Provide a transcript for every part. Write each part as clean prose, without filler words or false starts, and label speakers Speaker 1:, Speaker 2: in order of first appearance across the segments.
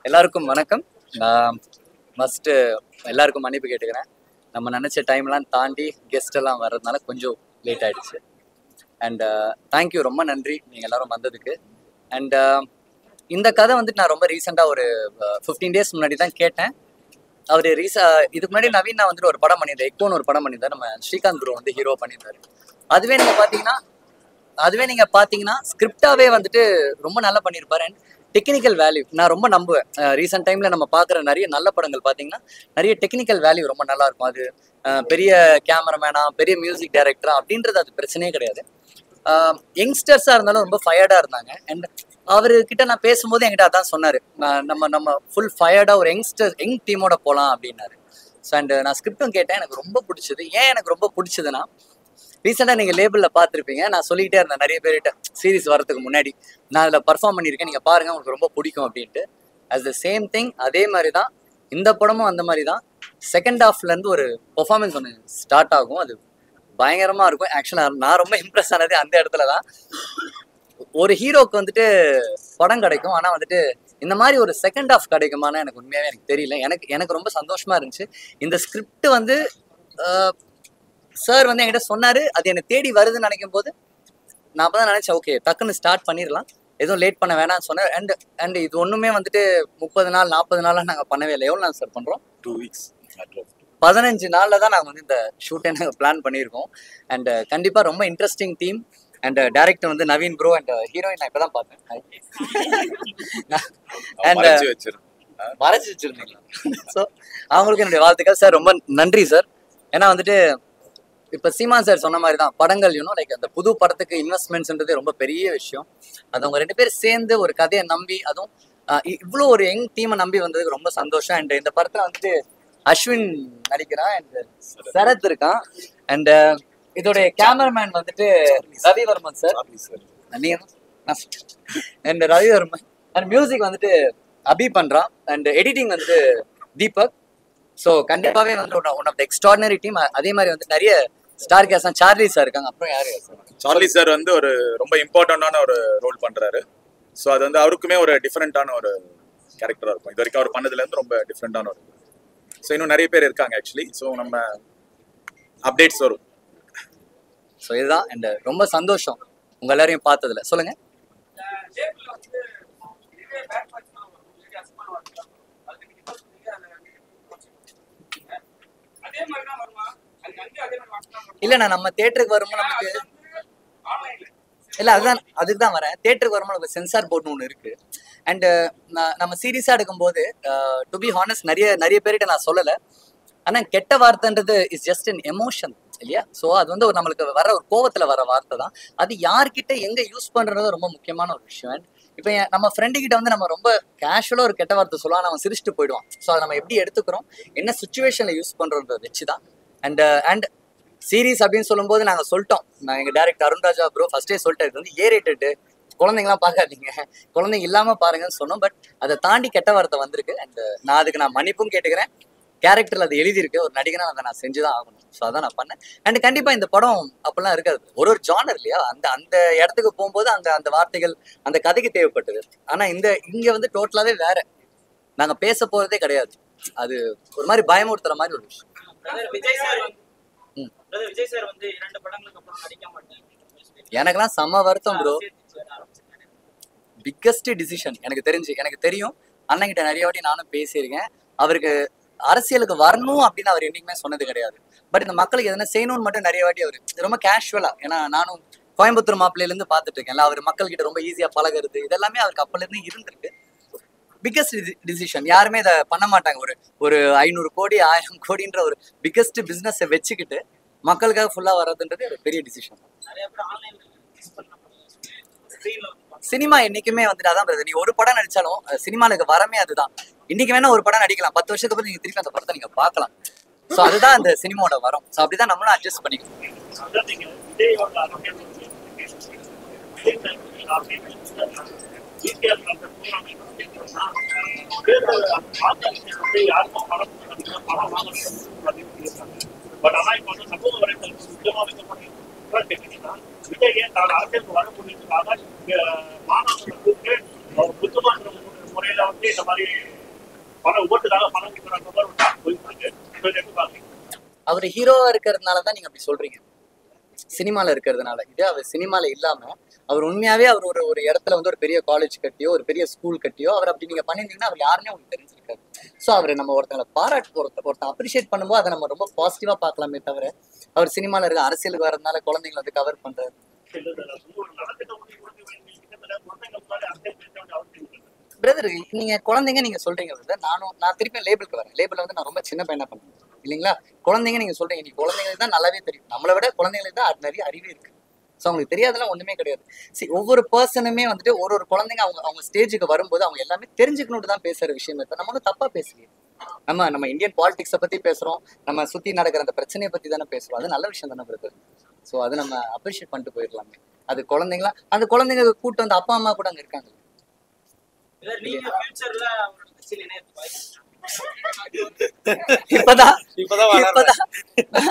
Speaker 1: எல்லாருக்கும் வணக்கம். நான் ஃபஸ்ட்டு எல்லாருக்கும் மன்னிப்பு கேட்டுக்கிறேன். நம்ம நினச்ச டைம்லாம் தாண்டி கெஸ்ட் எல்லாம் வர்றதுனால கொஞ்சம் லேட் ஆகிடுச்சு. அண்ட் தேங்க்யூ, ரொம்ப நன்றி நீங்கள் எல்லோரும் வந்ததுக்கு. அண்ட் இந்த கதை வந்துட்டு நான் ரொம்ப ரீசெண்டாக ஒரு 15 days முன்னாடி தான் கேட்டேன். அவர் இதுக்கு முன்னாடி நவீன் நான் வந்துட்டு ஒரு படம் பண்ணியிருந்தேன், எக்டோன்னு ஒரு படம் பண்ணியிருந்தார். நம்ம ஸ்ரீகாந்த் ப்ரோ வந்து ஹீரோ பண்ணியிருந்தாரு. அதுவே நீங்கள் பார்த்தீங்கன்னா ஸ்கிரிப்டாகவே வந்துட்டு ரொம்ப நல்லா பண்ணியிருப்பார். அண்ட் டெக்னிக்கல் வேல்யூ நான் ரொம்ப நம்புவேன். ரீசெண்ட் டைமில் நம்ம பார்க்குற நிறைய நல்ல படங்கள் பார்த்தீங்கன்னா நிறைய டெக்னிக்கல் வேல்யூ ரொம்ப நல்லாயிருக்கும். அது பெரிய கேமராமேனா, பெரிய மியூசிக் டைரக்டரா அப்படின்றது அது பிரச்சனையே கிடையாது. யங்ஸ்டர்ஸாக இருந்தாலும் ரொம்ப ஃபயர்டாக இருந்தாங்க. அண்ட் அவர்கிட்ட நான் பேசும்போது என்கிட்ட அதான் சொன்னார், நம்ம ஃபுல் ஃபயர்டாக ஒரு யங் டீமோட போகலாம் அப்படின்னாரு. ஸோ அண்ட் நான் ஸ்கிரிப்டும் கேட்டேன், எனக்கு ரொம்ப பிடிச்சது. ஏன் எனக்கு ரொம்ப பிடிச்சதுன்னா, ரீசெண்டாக நீங்கள் லேபிளில் பார்த்துருப்பீங்க, நான் சொல்லிகிட்டே இருந்தேன் நிறைய பேர்கிட்ட சீரிஸ் வரதுக்கு முன்னாடி, நான் அதில் பர்ஃபார்ம் பண்ணியிருக்கேன், நீங்கள் பாருங்கள் உங்களுக்கு ரொம்ப பிடிக்கும் அப்படின்ட்டு. அஸ் த சேம் திங், அதே மாதிரி தான் இந்த படமும் அந்த மாதிரி தான். செகண்ட் ஹாஃப்லேருந்து ஒரு பெர்ஃபார்மன்ஸ் ஒன்று ஸ்டார்ட் ஆகும், அது பயங்கரமாக இருக்கும். ஆக்சுவலாக நான் ரொம்ப இம்ப்ரெஸ் ஆனது அந்த இடத்துல தான். ஒரு ஹீரோக்கு வந்துட்டு படம் கிடைக்கும், ஆனால் வந்துட்டு இந்த மாதிரி ஒரு செகண்ட் ஹாஃப் கிடைக்குமான்னு எனக்கு உண்மையாகவே எனக்கு தெரியல. எனக்கு ரொம்ப சந்தோஷமாக இருந்துச்சு. இந்த ஸ்கிரிப்ட் வந்து சார் வந்து என்கிட்ட சொன்னார், அது என்னை தேடி வருதுன்னு நினைக்கும் போது நான் அப்போ தான் நினச்சேன், ஓகே டக்குன்னு ஸ்டார்ட் பண்ணிடலாம், எதுவும் லேட் பண்ண வேணாம்னு சொன்னார். அண்ட் இது ஒன்றுமே வந்துட்டு 30 நாள் 40 நாளாக நாங்கள் பண்ணவே இல்லை. எவ்வளோ நாள் சார் பண்ணுறோம்?
Speaker 2: 2 weeks.
Speaker 1: 15 நாளில் தான் நாங்கள் வந்து இந்த ஷூட்டை நாங்கள் பிளான் பண்ணியிருக்கோம். அண்ட் கண்டிப்பாக ரொம்ப இன்ட்ரெஸ்டிங் டீம். அண்ட் டைரக்டர் வந்து நவீன் ப்ரோ, அண்ட் ஹீரோயின் நான் இப்போ தான் பார்த்தேன். அண்ட் மறைச்சி வச்சுருந்தீங்களா? ஸோ அவங்களுக்கு என்னுடைய வாழ்த்துக்கள் சார், ரொம்ப நன்றி சார். ஏன்னா வந்துட்டு இப்போ சீமான் சார் சொன்ன மாதிரி தான் படங்கள் லைக் அந்த புது படத்துக்கு இன்வெஸ்ட்மெண்ட்ஸ்ன்றது ரொம்ப பெரிய விஷயம். அது அவங்க 2 பேர் சேர்ந்து ஒரு கதையை நம்பி, அதுவும் இவ்வளோ ஒரு யங் டீமை நம்பி வந்ததுக்கு ரொம்ப சந்தோஷம். அண்ட் இந்த படத்துல வந்துட்டு அஸ்வின் நடிக்கிறான் அண்ட் சரத் இருக்கான். அண்ட் இதோடைய கேமராமேன் வந்துட்டு Ravivarman sir. And Ravivarman and music வந்துட்டு அபி பண்றான். அண்ட் எடிட்டிங் வந்துட்டு தீபக். ஸோ கண்டிப்பாவே வந்து one of the extraordinary team. அதே மாதிரி வந்து நிறைய ஸ்டார் கேஸ்ட் சார்லி சார் இருக்காங்க. அப்புறம் யாரு?
Speaker 2: சார்லி சார் வந்து ஒரு ரொம்ப இம்பார்ட்டண்டான ஒரு ரோல் பண்றாரு. ஸோ அது வந்து அவருக்குமே ஒரு டிஃப்ரெண்டான ஒரு கேரக்டரா இருக்கும். இது வரைக்கும் அவர் பண்ணதுல இருந்து ரொம்ப டிஃப்ரெண்டான ஒரு. ஸோ இன்னும் நிறைய பேர் இருக்காங்க ஆக்சுவலி. ஸோ நம்ம அப்டேட்ஸ் வரும்.
Speaker 1: ஸோ இதுதான் அண்ட் ரொம்ப சந்தோஷம் உங்க எல்லாரையும் பார்த்ததுல. சொல்லுங்க. இல்லண்ணா நம்ம தியேட்டருக்கு வரும்போது நமக்கு இல்ல அதுக்கு தான் வரேன். தியேட்டருக்கு வரும்போது நமக்கு சென்சார் போர்டுன்னு ஒன்று இருக்கு. அண்ட் நம்ம சீரியஸா எடுக்கும்போது டு பி ஹானஸ்ட் நிறைய பேர்கிட்ட நான் சொல்லலை. ஆனா கெட்ட வார்த்தைன்றது இஸ் ஜஸ்ட் அன் எமோஷன் இல்லையா? ஸோ அது வந்து நம்மளுக்கு வர ஒரு கோவத்துல வர வார்த்தை தான். அது யார்கிட்ட எங்க யூஸ் பண்றது ரொம்ப முக்கியமான ஒரு விஷயம். அண்ட் இப்போ நம்ம ஃப்ரெண்டு கிட்ட வந்து நம்ம ரொம்ப கேஷுவலா ஒரு கெட்ட வார்த்தை சொல்லலாம், அவன் சிரிச்சுட்டு போயிடுவான். ஸோ அதை நம்ம எப்படி எடுத்துக்கிறோம், என்ன சுச்சுவேஷன்ல யூஸ் பண்றத வச்சுதான். அண்ட் சீரீஸ் அப்படின்னு சொல்லும்போது நாங்கள் சொல்லிட்டோம். நான் எங்கள் டேரக்டர் அருண்ராஜா ப்ரோ ஃபர்ஸ்டே சொல்லிட்டு இது வந்து ஏ-ரேட்டட், குழந்தைங்களாம் பார்க்காதீங்க, குழந்தைங்க இல்லாமல் பாருங்கன்னு சொன்னோம். பட் அதை தாண்டி கெட்ட வார்த்தை வந்திருக்கு. அண்ட் நான் மன்னிப்பும் கேட்டுக்கிறேன். கேரக்டர்ல அது எழுதியிருக்கு. ஒரு நடிகனா அதை நான் செஞ்சுதான் ஆகணும். ஸோ அதான் நான் பண்ணேன். அண்ட் கண்டிப்பா இந்த படம் அப்பெல்லாம் இருக்காது. ஒரு ஜானர் இல்லையா? அந்த இடத்துக்கு போகும்போது அந்த வார்த்தைகள் அந்த கதைக்கு தேவைப்பட்டது. ஆனா இங்க வந்து டோட்டலாவே வேற. நாங்க பேச போறதே கிடையாது. அது ஒரு மாதிரி பயமுறுத்துற மாதிரி ஒரு விஷயம். எனக்கெல்லாம் செம்ம வருத்தம் ப்ரோ. பிக்கஸ்ட் டிசிஷன் எனக்கு தெரியும். அண்ணன் கிட்ட நிறைய வாட்டி நானும் பேசியிருக்கேன். அவருக்கு அரசியலுக்கு வரணும் அப்படின்னு அவர் என்னைக்குமே சொன்னது கிடையாது. பட் இந்த மக்களுக்கு எதனா செய்யணும்னு மட்டும் நிறைய வாட்டி அவர் ரொம்ப கேஷுவலா, ஏன்னா நானும் கோயம்புத்தூர் மாப்பிள்ளையில இருந்து பார்த்துட்டு இருக்கேன். அவர் மக்கள் கிட்ட ரொம்ப ஈஸியா பழகிறது இதெல்லாமே அவருக்கு அப்பல இருந்து இருந்திருக்கு. Biggest decision. யாருமே இதை பண்ண மாட்டாங்க. ஒரு 500 கோடி 1000 கோடின்ற ஒரு பிக்கஸ்ட் பிசினஸ் வச்சுக்கிட்டு மக்களுக்காக ஃபுல்லா வர்றதுன்றது ஒரு பெரிய டிசிஷன். சினிமா என்னைக்குமே வந்துட்டு அதான் பிரதர். நீ ஒரு படம் நடிச்சாலும் சினிமாவுக்கு வரமே அதுதான். இன்னைக்கு வேணா ஒரு படம் நடிக்கலாம், 10 வருஷத்துக்கு அப்புறம் நீங்க திருப்பி அந்த படத்தை நீங்க பார்க்கலாம். ஸோ அதுதான் அந்த சினிமாவோட வரும். ஸோ அப்படிதான் நம்மளும் அட்ஜஸ்ட் பண்ணிக்கணும்.
Speaker 3: பட் ஆனா இப்போ வந்து சமூக வலைத்தளம் முக்கியமா வைக்கப்பட்டீங்கன்னா விஜய் தான் அரசியலுக்கு வர முடியுதுக்காக மாணவர்களை கூப்பிட்டு புத்தமான முறையில வந்து இந்த மாதிரி பணம் ஓட்டுக்காக பணம் கொடுக்குறாங்க போயிட்டு.
Speaker 1: அவர் ஹீரோவா இருக்கிறதுனாலதான் நீங்க அப்படி சொல்றீங்க. சினிமால இருக்கிறதுனால இதே அவர் சினிமால இல்லாம அவர் உண்மையாவே அவர் ஒரு இடத்துல வந்து ஒரு பெரிய காலேஜ் கட்டியோ ஒரு பெரிய ஸ்கூல் கட்டியோ அவர் அப்படி நீங்க பண்ணிருந்தீங்கன்னா அவர் யாருமே உங்களுக்கு தெரிஞ்சிருக்காரு. ஸோ அவரை நம்ம ஒருத்தங்களை ஒருத்தன் அப்ரிஷியேட் பண்ணும்போது அதை நம்ம ரொம்ப பாசிட்டிவா பார்க்கலாமே தவிர அவர் சினிமால இருக்க அரசியலுக்கு வரதுனால குழந்தைங்களை வந்து கவர் பண்றாரு. பிரதர் நீங்க குழந்தைங்க நீங்க சொல்றீங்க பிரதர். நான் திருப்பி லேபிளுக்கு வரேன். லேபிள் வந்து நான் ரொம்ப சின்ன பையனா பண்ணுவேன் இல்லைங்களா? குழந்தைங்க நீங்க சொல்றீங்க. நீ குழந்தைங்களுக்கு தான் நல்லாவே தெரியும். நம்மளை விட குழந்தைங்களுக்கு தான் நிறைய அறிவே இருக்கு. ஸோ அவங்களுக்கு தெரியாதெல்லாம் ஒண்ணுமே கிடையாது. சரி, ஒவ்வொரு பர்சனுமே வந்துட்டு ஒரு குழந்தைங்க அவங்க ஸ்டேஜுக்கு வரும்போது அவங்க எல்லாமே தெரிஞ்சுக்கணும்னு தான் பேசுற விஷயம். நம்ம ஒன்றும் தப்பா பேசலையே. நம்ம இந்தியன் பாலிடிக்ஸை பத்தி பேசுறோம், நம்ம சுத்தி நடக்கிற அந்த பிரச்சனையை பத்தி தானே பேசுறோம். அது நல்ல விஷயம் தானே பிரதர். ஸோ அது நம்ம அப்ரிஷியேட் பண்ணிட்டு போயிடலாமே. அது குழந்தைங்களா அந்த குழந்தைங்க கூட்டு வந்து அப்பா அம்மா கூட அங்க இருக்காங்க.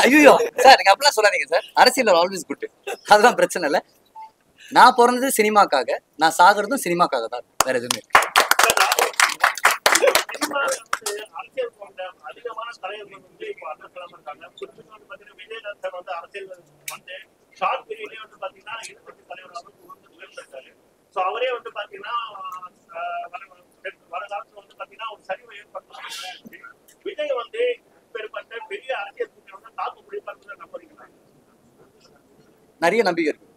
Speaker 1: ஐயோ சார் நீங்க அப்படிலாம் சொல்லாதீங்க சார். அரசியல் ஆல்வேஸ் குட், அதுதான் பிரச்சனை இல்லை. நான் பிறந்தது சினிமாக்காக, நான் சாகிறதும் சினிமாக்காக தான், வேற எதுவுமே.
Speaker 3: அரசியல் போன்ற அதிகமான தலைவர்கள் வந்து இப்போ அரசியல் விஜயகாந்த் வந்து அரசியல் வந்து ஷார்ட் பீரியட்லயே வந்து பாத்தீங்கன்னா எதிர்கட்சி தலைவராக உயர்ந்திருக்காரு. ஸோ அவரே வந்து பாத்தீங்கன்னா வர காலத்துல வந்து பாத்தீங்கன்னா ஒரு சரிவை ஏற்படுத்த விஜய் வந்து பெருமட்ட பெரிய அரசியல் வந்து தாக்கு பிடிப்பாங்க நம்புறீங்களா?
Speaker 1: நிறைய நம்பிக்கை இருக்கு.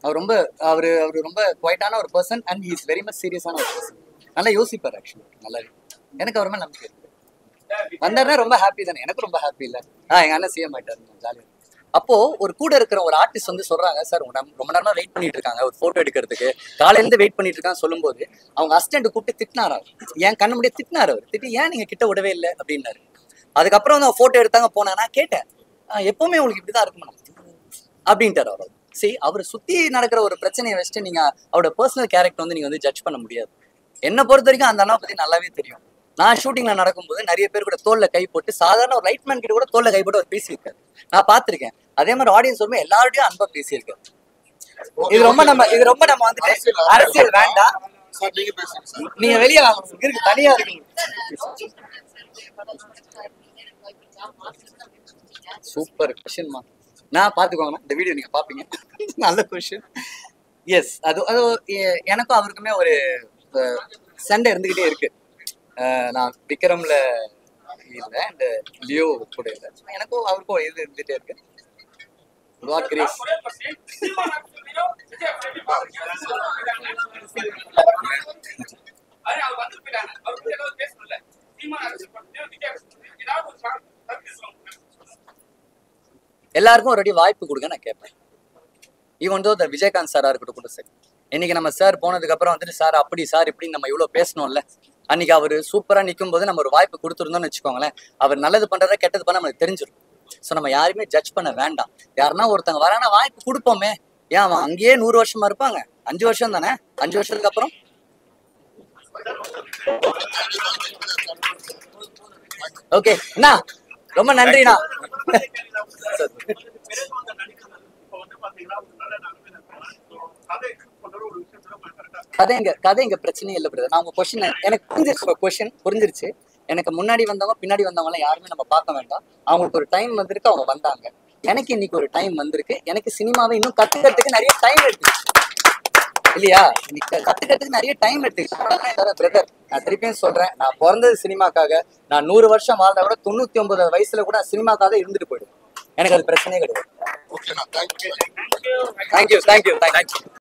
Speaker 1: அவர் ரொம்ப குவைட்டான ஒரு person and he is very much சீரியஸான ஒரு பர்சன். நல்லா யோசிப்பார் ஆக்சுவலி. நல்லாவே எனக்கு அவர் மேல நம்பிக்கை இருக்கு. வந்தாருன்னா ரொம்ப ஹாப்பி தானே. எனக்கு ரொம்ப ஹாப்பி இல்லை. எங்க அண்ணன் சிஎம் ஆயிட்டாரு, ஜாலியா. அப்போ ஒரு கூட இருக்கிற ஒரு ஆர்டிஸ்ட் வந்து சொல்றாங்க, சார் ரொம்ப நேரமா வெயிட் பண்ணிட்டு இருக்காங்க ஒரு போட்டோ எடுக்கிறதுக்கு, காலையில இருந்து வெயிட் பண்ணிட்டு இருக்கான்னு சொல்லும்போது அவங்க அசிஸ்டன்ட் கூப்பிட்டு திட்டினாரு. என் கண்ணு முடிய திட்டினாரு. அவர் திட்டி ஏன் நீங்க கிட்ட விடவே இல்லை அப்படின்னாரு. அதுக்கப்புறம் வந்து போட்டோ எடுத்தாங்க போனா. நான் கேட்டேன், எப்பவுமே உங்களுக்கு இப்படிதான் இருக்கும் அப்படின்ட்டாரு அவர். சரி, அவர் சுத்தி நடக்கிற ஒரு பிரச்சனையை வச்சுட்டு நீங்க அவரோட பர்சனல் கேரக்டர் வந்து நீங்க வந்து ஜட்ஜ் பண்ண முடியாது. என்னை பொறுத்த வரைக்கும் அந்த அண்ணா பத்தி நல்லாவே தெரியும். நான் ஷூட்டிங்ல நடக்கும்போது நிறைய பேர் கூட தோல்ல கை போட்டு, சாதாரண ஒரு லைட்மேன் கிட்ட கூட தோல்ல கை போட்டு அவர் பேசியிருக்காரு, நான் பார்த்திருக்கேன். அதே மாதிரி ஆடியன்ஸ் வரும்போது எல்லாருடையும் அன்பா பேசியிருக்காரு. இது ரொம்ப நம்ம வந்துட்டு அரசியல் வேண்டாம், நீங்க வெளியே வாங்க, இருக்கு தனியா இருக்கு. சூப்பர் கொஸ்டின்மா. நான் பாத்துக்கோங்க, இந்த வீடியோ நீங்க பாப்பீங்க. நல்ல கொஸ்டின். எஸ், அது எனக்கும் அவருக்குமே ஒரு சண்டை இருந்துகிட்டே இருக்கு. நான் விக்ரம்ல இல்லை அண்ட் லியோ கூட இல்லை, எனக்கும் அவருக்கும் ஒரு இது இருந்துகிட்டே இருக்கு. God grace. எல்லாருக்கும் ஒரு வாய்ப்பு கொடுங்க நான் கேட்பேன். ஈவன் தோ விஜயகாந்த் சாரா இருக்கட்டும் கூட சரி, இன்னைக்கு நம்ம சார் போனதுக்கு அப்புறம் வந்துட்டு சார் அப்படி சார் இப்படி நம்ம இவ்வளவு பேசணும்ல, அன்னைக்கு அவர் சூப்பரா நிற்கும் போது நம்ம ஒரு வாய்ப்பு கொடுத்துருந்தோம்னு வச்சுக்கோங்களேன், அவர் நல்லது பண்றதா கெட்டது பண்ண நமக்கு தெரிஞ்சிடும். ஸோ நம்ம யாருமே ஜட்ஜ் பண்ண வேண்டாம். யாருன்னா ஒருத்தங்க வரானா வாய்ப்பு கொடுப்போமே. ஏன் அவன் அங்கேயே 100 வருஷமா இருப்பாங்க? 5 வருஷம் தானே, 5 வருஷத்துக்கு அப்புறம். ஓகே அண்ணா, ரொம்ப நன்றிண்ணா. கதை எங்க பிரச்சனையே இல்லை பிரதர். நான் உங்க கொஸ்டின் எனக்கு புரிஞ்சிருச்சு, கொஸ்டின் புரிஞ்சிருச்சு. எனக்கு முன்னாடி வந்தவங்க பின்னாடி வந்தவங்க எல்லாம் யாருமே நம்ம பார்க்க வேண்டாம். அவங்களுக்கு ஒரு டைம் வந்திருக்கு, அவங்க வந்தாங்க. எனக்கு இன்னைக்கு ஒரு டைம் வந்திருக்கு. எனக்கு சினிமாவை இன்னும் கத்துக்கிறதுக்கு நிறைய டைம் எடுத்துச்சு இல்லையா? இன்னைக்கு கத்துக்கிறதுக்கு நிறைய டைம் எடுத்துக்கிட்டு பிரதர், நான் திருப்பியும் சொல்றேன், நான் பிறந்தது சினிமாக்காக. நான் 100 வருஷம் வாழ்ந்தா கூட 99 வயசுல கூட சினிமாக்காக இருந்துட்டு போயிடுவேன். எனக்கு அது பிரச்சனையே கிடையாது. தேங்க்யூ.